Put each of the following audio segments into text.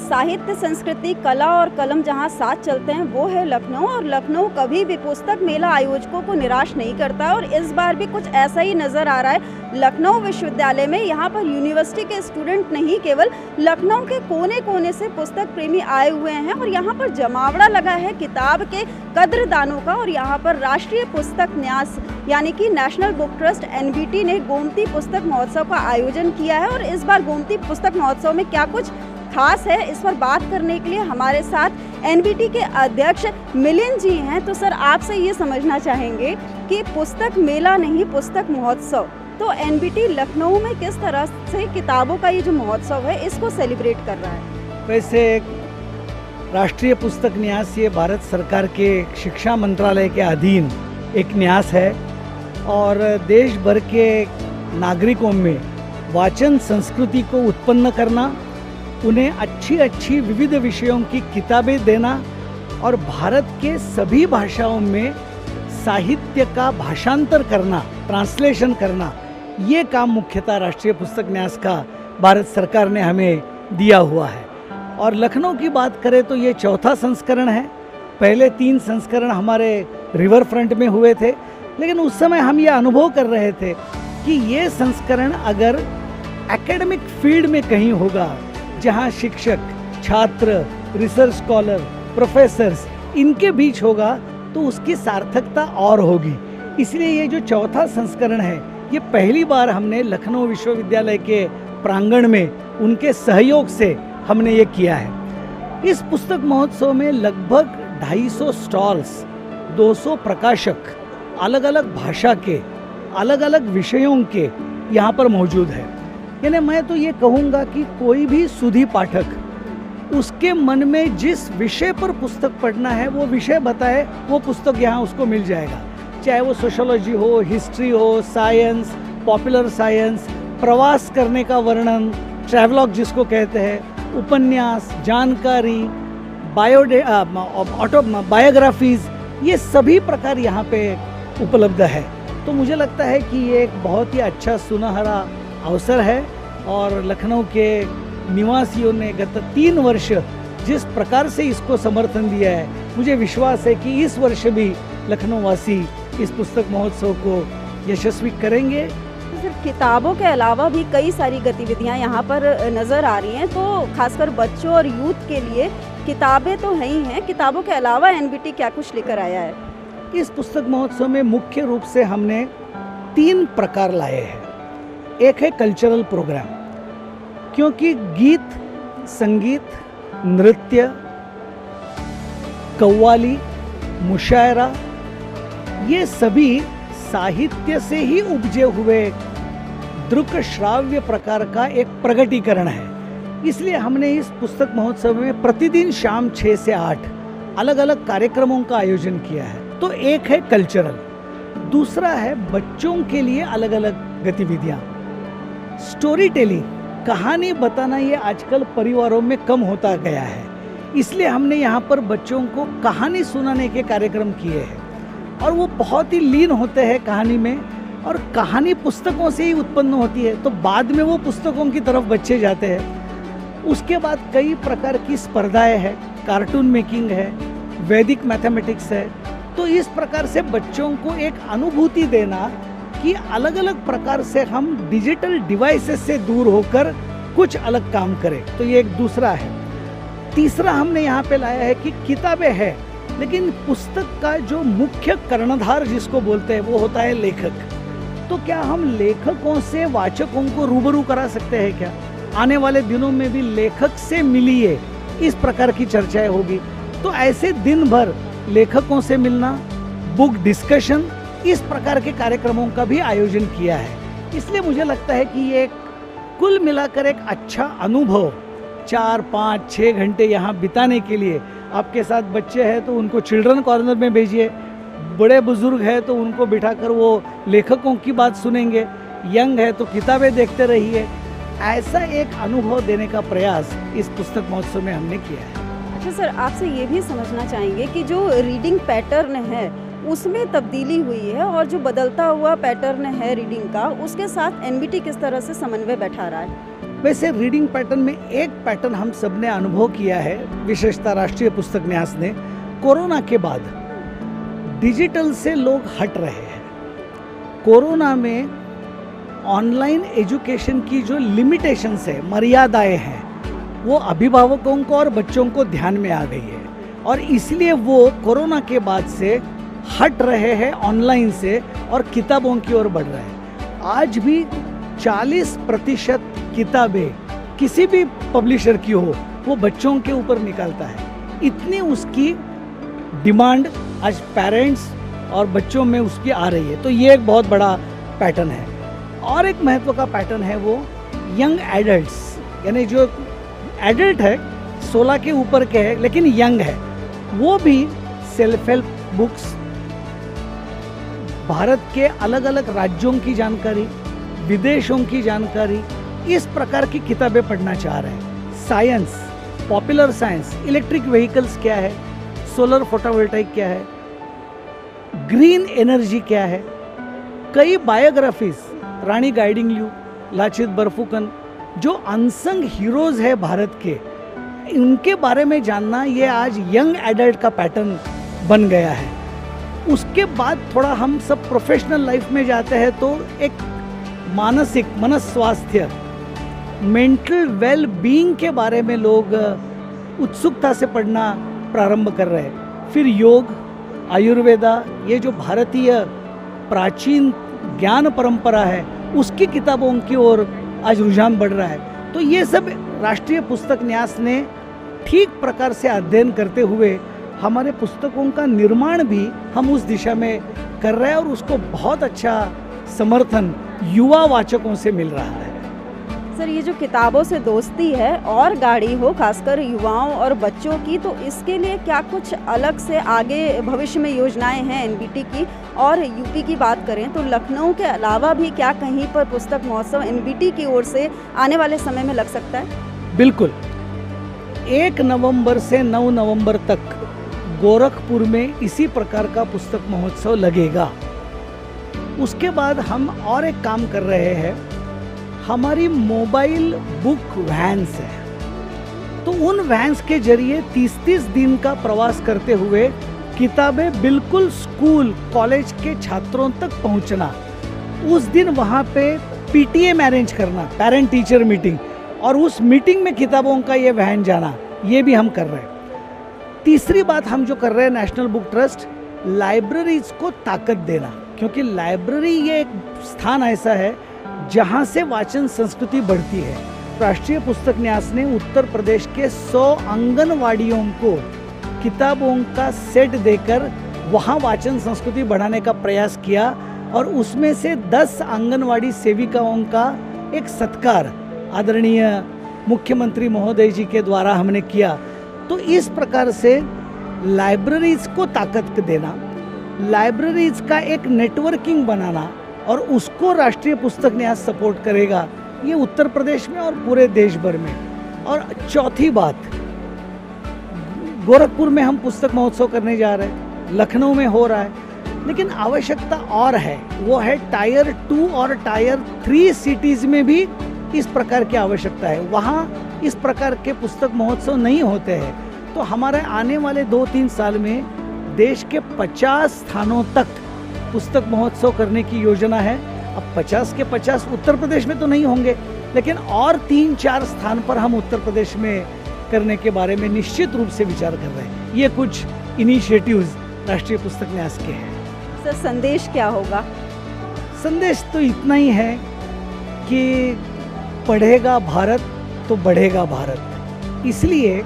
साहित्य, संस्कृति, कला और कलम जहां साथ चलते हैं वो है लखनऊ। और लखनऊ कभी भी पुस्तक मेला आयोजकों को निराश नहीं करता और इस बार भी कुछ ऐसा ही नज़र आ रहा है। लखनऊ विश्वविद्यालय में यहाँ पर यूनिवर्सिटी के स्टूडेंट नहीं, केवल लखनऊ के कोने कोने से पुस्तक प्रेमी आए हुए हैं और यहाँ पर जमावड़ा लगा है किताब के कद्रदानों का। और यहाँ पर राष्ट्रीय पुस्तक न्यास यानी कि नेशनल बुक ट्रस्ट NBT ने गोमती पुस्तक महोत्सव का आयोजन किया है। और इस बार गोमती पुस्तक महोत्सव में क्या कुछ खास है, इस पर बात करने के लिए हमारे साथ NBT के अध्यक्ष मिलिंद जी हैं। तो सर, आपसे ये समझना चाहेंगे कि पुस्तक मेला नहीं पुस्तक महोत्सव, तो NBT लखनऊ में किस तरह से किताबों का ये जो महोत्सव है इसको सेलिब्रेट कर रहा है? वैसे राष्ट्रीय पुस्तक न्यास ये भारत सरकार के शिक्षा मंत्रालय के अधीन एक न्यास है और देश भर के नागरिकों में वाचन संस्कृति को उत्पन्न करना, उन्हें अच्छी अच्छी विविध विषयों की किताबें देना और भारत के सभी भाषाओं में साहित्य का भाषांतर करना, ट्रांसलेशन करना, ये काम मुख्यतः राष्ट्रीय पुस्तक न्यास का भारत सरकार ने हमें दिया हुआ है। और लखनऊ की बात करें तो ये चौथा संस्करण है। पहले 3 संस्करण हमारे रिवर फ्रंट में हुए थे, लेकिन उस समय हम ये अनुभव कर रहे थे कि ये संस्करण अगर एकेडमिक फील्ड में कहीं होगा, जहाँ शिक्षक, छात्र, रिसर्च स्कॉलर, प्रोफेसर्स इनके बीच होगा, तो उसकी सार्थकता और होगी। इसलिए ये जो चौथा संस्करण है, ये पहली बार हमने लखनऊ विश्वविद्यालय के प्रांगण में उनके सहयोग से हमने ये किया है। इस पुस्तक महोत्सव में लगभग 250 स्टॉल्स, 200 प्रकाशक, अलग अलग भाषा के, अलग अलग विषयों के यहाँ पर मौजूद है। यानी मैं तो ये कहूँगा कि कोई भी सुधी पाठक उसके मन में जिस विषय पर पुस्तक पढ़ना है वो विषय बताए, वो पुस्तक यहाँ उसको मिल जाएगा। चाहे वो सोशोलॉजी हो, हिस्ट्री हो, साइंस, पॉपुलर साइंस, प्रवास करने का वर्णन, ट्रैवलॉग जिसको कहते हैं, उपन्यास, जानकारी, बायोग्राफीज, ये सभी प्रकार यहाँ पे उपलब्ध है। तो मुझे लगता है कि ये एक बहुत ही अच्छा सुनहरा अवसर है और लखनऊ के निवासियों ने गत 3 वर्ष जिस प्रकार से इसको समर्थन दिया है, मुझे विश्वास है कि इस वर्ष भी लखनऊ वासी इस पुस्तक महोत्सव को यशस्वी करेंगे। सिर्फ किताबों के अलावा भी कई सारी गतिविधियां यहाँ पर नज़र आ रही हैं, तो खासकर बच्चों और यूथ के लिए किताबें तो है ही हैं, किताबों के अलावा NBT क्या कुछ लेकर आया है? इस पुस्तक महोत्सव में मुख्य रूप से हमने 3 प्रकार लाए हैं। एक है कल्चरल प्रोग्राम, क्योंकि गीत, संगीत, नृत्य, कव्वाली, मुशायरा, ये सभी साहित्य से ही उपजे हुए दृक श्राव्य प्रकार का एक प्रगटीकरण है। इसलिए हमने इस पुस्तक महोत्सव में प्रतिदिन शाम 6 से 8 अलग अलग कार्यक्रमों का आयोजन किया है। तो एक है कल्चरल, दूसरा है बच्चों के लिए अलग अलग गतिविधियाँ। स्टोरी टेलिंग, कहानी बताना, ये आजकल परिवारों में कम होता गया है, इसलिए हमने यहाँ पर बच्चों को कहानी सुनाने के कार्यक्रम किए हैं और वो बहुत ही लीन होते हैं कहानी में। और कहानी पुस्तकों से ही उत्पन्न होती है, तो बाद में वो पुस्तकों की तरफ बच्चे जाते हैं। उसके बाद कई प्रकार की स्पर्धाएं हैं, कार्टून मेकिंग है, वैदिक मैथमेटिक्स है। तो इस प्रकार से बच्चों को एक अनुभूति देना कि अलग अलग प्रकार से हम डिजिटल डिवाइसेस से दूर होकर कुछ अलग काम करें, तो ये एक दूसरा है। तीसरा हमने यहाँ पे लाया है कि किताबें हैं, लेकिन पुस्तक का जो मुख्य कर्णधार जिसको बोलते हैं वो होता है लेखक। तो क्या हम लेखकों से वाचकों को रूबरू करा सकते हैं क्या? आने वाले दिनों में भी लेखक से मिलिए, इस प्रकार की चर्चाएं होगी। तो ऐसे दिन भर लेखकों से मिलना, बुक डिस्कशन, इस प्रकार के कार्यक्रमों का भी आयोजन किया है। इसलिए मुझे लगता है कि ये कुल मिलाकर एक अच्छा अनुभव 4, 5, 6 घंटे यहाँ बिताने के लिए। आपके साथ बच्चे हैं तो उनको चिल्ड्रन कॉर्नर में भेजिए, बड़े बुजुर्ग हैं तो उनको बिठाकर वो लेखकों की बात सुनेंगे, यंग है तो किताबें देखते रहिए। ऐसा एक अनुभव देने का प्रयास इस पुस्तक महोत्सव में हमने किया है। अच्छा सर, आपसे ये भी समझना चाहेंगे कि जो रीडिंग पैटर्न है उसमें तब्दीली हुई है और जो बदलता हुआ पैटर्न है रीडिंग का, उसके साथ NBT किस तरह से समन्वय बैठा रहा है? वैसे रीडिंग पैटर्न में एक पैटर्न हम सब ने अनुभव किया है, विशेषता राष्ट्रीय पुस्तक न्यास ने, कोरोना के बाद डिजिटल से लोग हट रहे हैं। कोरोना में ऑनलाइन एजुकेशन की जो लिमिटेशंस है, मर्यादाएं हैं, वो अभिभावकों को और बच्चों को ध्यान में आ गई है और इसलिए वो कोरोना के बाद से हट रहे हैं ऑनलाइन से और किताबों की ओर बढ़ रहे हैं। आज भी 40% किताबें किसी भी पब्लिशर की हो वो बच्चों के ऊपर निकालता है। इतनी उसकी डिमांड आज पेरेंट्स और बच्चों में उसकी आ रही है। तो ये एक बहुत बड़ा पैटर्न है। और एक महत्व का पैटर्न है वो यंग एडल्ट्स, यानी जो एडल्ट है 16 के ऊपर के है लेकिन यंग है, वो भी सेल्फ हेल्प बुक्स, भारत के अलग अलग राज्यों की जानकारी, विदेशों की जानकारी, इस प्रकार की किताबें पढ़ना चाह रहे हैं। Science, popular science, electric vehicles क्या है, सोलर फोटोवोल्टाइक क्या है, ग्रीन एनर्जी क्या है, कई बायोग्राफीज, रानी गाइडिंगलियू, लाचित बरफुकन, जो अनसंग हीरोज है भारत के, उनके बारे में जानना ये आज यंग एडल्ट का पैटर्न बन गया है। उसके बाद थोड़ा हम सब प्रोफेशनल लाइफ में जाते हैं तो एक मानसिक मनस स्वास्थ्य, मेंटल वेल बीइंग के बारे में लोग उत्सुकता से पढ़ना प्रारंभ कर रहे हैं। फिर योग, आयुर्वेदा, ये जो भारतीय प्राचीन ज्ञान परंपरा है उसकी किताबों की ओर आज रुझान बढ़ रहा है। तो ये सब राष्ट्रीय पुस्तक न्यास ने ठीक प्रकार से अध्ययन करते हुए हमारे पुस्तकों का निर्माण भी हम उस दिशा में कर रहे हैं और उसको बहुत अच्छा समर्थन युवा वाचकों से मिल रहा है। सर, ये जो किताबों से दोस्ती है और गाढ़ी हो, खासकर युवाओं और बच्चों की, तो इसके लिए क्या कुछ अलग से आगे भविष्य में योजनाएं हैं एनबीटी की? और यूपी की बात करें तो लखनऊ के अलावा भी क्या कहीं पर पुस्तक महोत्सव एनबीटी की ओर से आने वाले समय में लग सकता है? बिल्कुल, 1 नवंबर से 9 नवंबर तक गोरखपुर में इसी प्रकार का पुस्तक महोत्सव लगेगा। उसके बाद हम और एक काम कर रहे हैं, हमारी मोबाइल बुक वैन्स है, तो उन वैन्स के जरिए 30-30 दिन का प्रवास करते हुए किताबें बिल्कुल स्कूल कॉलेज के छात्रों तक पहुंचना, उस दिन वहां पे पीटीएम अरेंज करना, पेरेंट टीचर मीटिंग, और उस मीटिंग में किताबों का ये वैन जाना, ये भी हम कर रहे हैं। तीसरी बात हम जो कर रहे हैं, नेशनल बुक ट्रस्ट, लाइब्रेरीज को ताकत देना, क्योंकि लाइब्रेरी ये एक स्थान ऐसा है जहाँ से वाचन संस्कृति बढ़ती है। राष्ट्रीय पुस्तक न्यास ने उत्तर प्रदेश के 100 आंगनवाड़ियों को किताबों का सेट देकर वहाँ वाचन संस्कृति बढ़ाने का प्रयास किया और उसमें से 10 आंगनवाड़ी सेविकाओं का एक सत्कार आदरणीय मुख्यमंत्री महोदय जी के द्वारा हमने किया। तो इस प्रकार से लाइब्रेरीज को ताकत देना, लाइब्रेरीज का एक नेटवर्किंग बनाना और उसको राष्ट्रीय पुस्तक न्यास सपोर्ट करेगा, ये उत्तर प्रदेश में और पूरे देश भर में। और चौथी बात, गोरखपुर में हम पुस्तक महोत्सव करने जा रहे हैं, लखनऊ में हो रहा है, लेकिन आवश्यकता और है, वो है टायर 2 और टायर 3 सिटीज़ में भी इस प्रकार की आवश्यकता है। वहाँ इस प्रकार के पुस्तक महोत्सव नहीं होते हैं। तो हमारे आने वाले 2-3 साल में देश के 50 स्थानों तक पुस्तक महोत्सव करने की योजना है। अब 50 के 50 उत्तर प्रदेश में तो नहीं होंगे, लेकिन और 3-4 स्थान पर हम उत्तर प्रदेश में करने के बारे में निश्चित रूप से विचार कर रहे हैं। ये कुछ इनिशिएटिव्स राष्ट्रीय पुस्तक न्यास के हैं। सर, संदेश क्या होगा? संदेश तो इतना ही है कि पढ़ेगा भारत तो बढ़ेगा भारत। इसलिए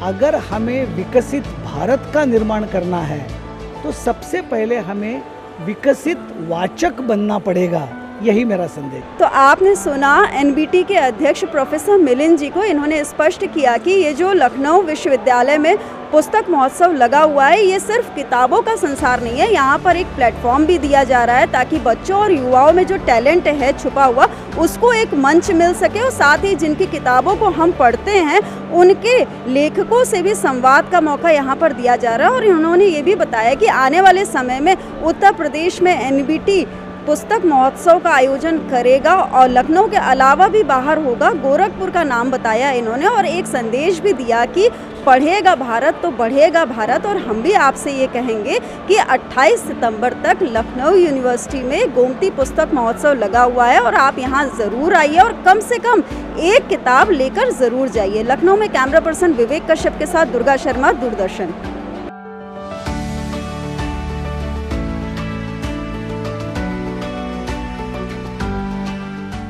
अगर हमें विकसित भारत का निर्माण करना है तो सबसे पहले हमें विकसित वाचक बनना पड़ेगा, यही मेरा संदेश। तो आपने सुना एनबीटी के अध्यक्ष प्रोफेसर मिलिंद जी को। इन्होंने स्पष्ट किया कि ये जो लखनऊ विश्वविद्यालय में पुस्तक महोत्सव लगा हुआ है, ये सिर्फ किताबों का संसार नहीं है, यहाँ पर एक प्लेटफॉर्म भी दिया जा रहा है ताकि बच्चों और युवाओं में जो टैलेंट है छुपा हुआ, उसको एक मंच मिल सके और साथ ही जिनकी किताबों को हम पढ़ते हैं उनके लेखकों से भी संवाद का मौका यहाँ पर दिया जा रहा है। और उन्होंने ये भी बताया कि आने वाले समय में उत्तर प्रदेश में एनबीटी पुस्तक महोत्सव का आयोजन करेगा और लखनऊ के अलावा भी बाहर होगा। गोरखपुर का नाम बताया इन्होंने और एक संदेश भी दिया कि पढ़ेगा भारत तो बढ़ेगा भारत। और हम भी आपसे ये कहेंगे कि 28 सितंबर तक लखनऊ यूनिवर्सिटी में गोमती पुस्तक महोत्सव लगा हुआ है और आप यहाँ ज़रूर आइए और कम से कम एक किताब लेकर ज़रूर जाइए। लखनऊ में कैमरा पर्सन विवेक कश्यप के साथ दुर्गा शर्मा, दूरदर्शन।